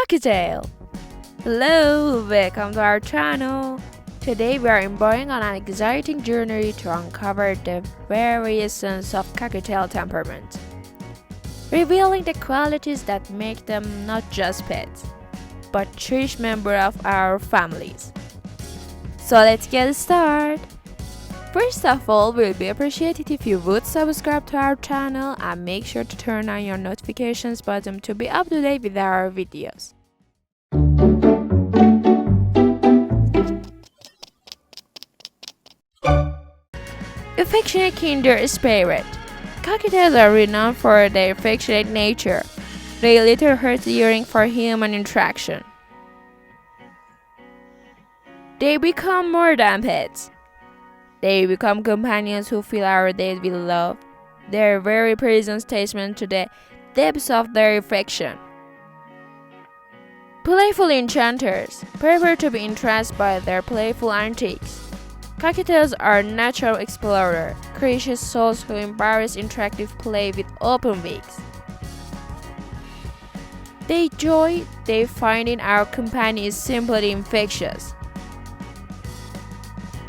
Cockatiel! Hello, welcome to our channel. Today we are embarking on an exciting journey to uncover the very essence of Cockatiel temperament, revealing the qualities that make them not just pets, but cherished members of our families. So let's get started. First of all, we'll be appreciated if you would subscribe to our channel and make sure to turn on your notifications button to be up to date with our videos. Affectionate kindred spirit. Cockatiels are renowned for their affectionate nature. They little hurt yearning for human interaction. They become more than pets. They become companions who fill our days with love. Their very presence testament to the depths of their affection. Playful enchanters, prefer to be entranced by their playful antics. Cockatiels are natural explorers, curious souls who embrace interactive play with open beaks. The joy they find in our company is simply infectious.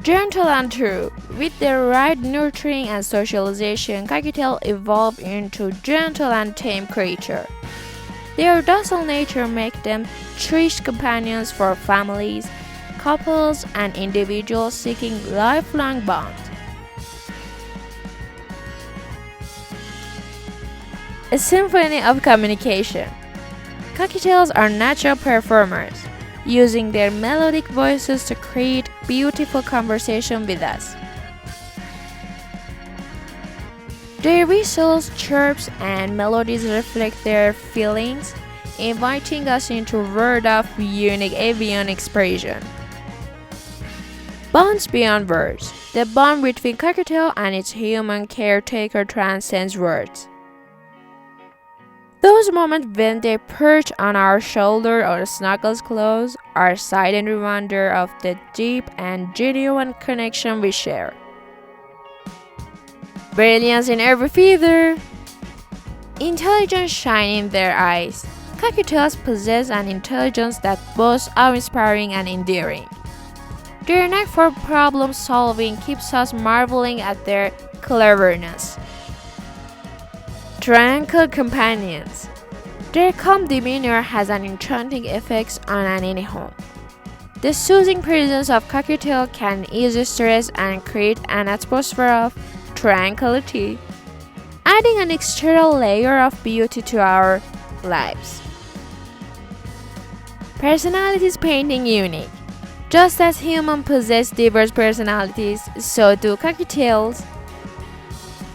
Gentle and true, with their right nurturing and socialization, Cockatiels evolve into gentle and tame creatures. Their docile nature makes them cherished companions for families, couples, and individuals seeking lifelong bonds. A symphony of communication. Cockatiels are natural performers, using their melodic voices to create beautiful conversation with us. Their whistles, chirps, and melodies reflect their feelings, inviting us into a world of unique avian expression. Bonds beyond words. The bond between Cockatiel and its human caretaker transcends words. Those moments when they perch on our shoulder or snuggles close are silent reminder of the deep and genuine connection we share. Brilliance in every feather. Intelligence shines in their eyes. Cockatiels possess an intelligence that both awe-inspiring and endearing. Their knack for problem solving keeps us marveling at their cleverness. Tranquil companions. Their calm demeanor has an enchanting effect on any home. The soothing presence of Cockatiel can ease stress and create an atmosphere of tranquility, adding an extra layer of beauty to our lives. Personalities painting unique. Just as humans possess diverse personalities, so do Cockatiels.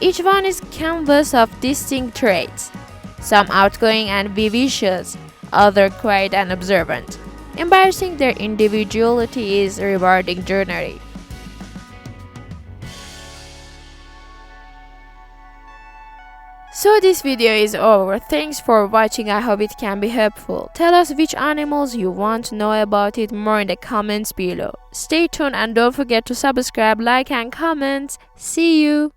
Each one is canvas of distinct traits, some outgoing and vivacious, others quiet and observant. Embracing their individuality is a rewarding journey. So this video is over. Thanks for watching. I hope it can be helpful. Tell us which animals you want to know about it more in the comments below. Stay tuned and don't forget to subscribe, like and comment. See you!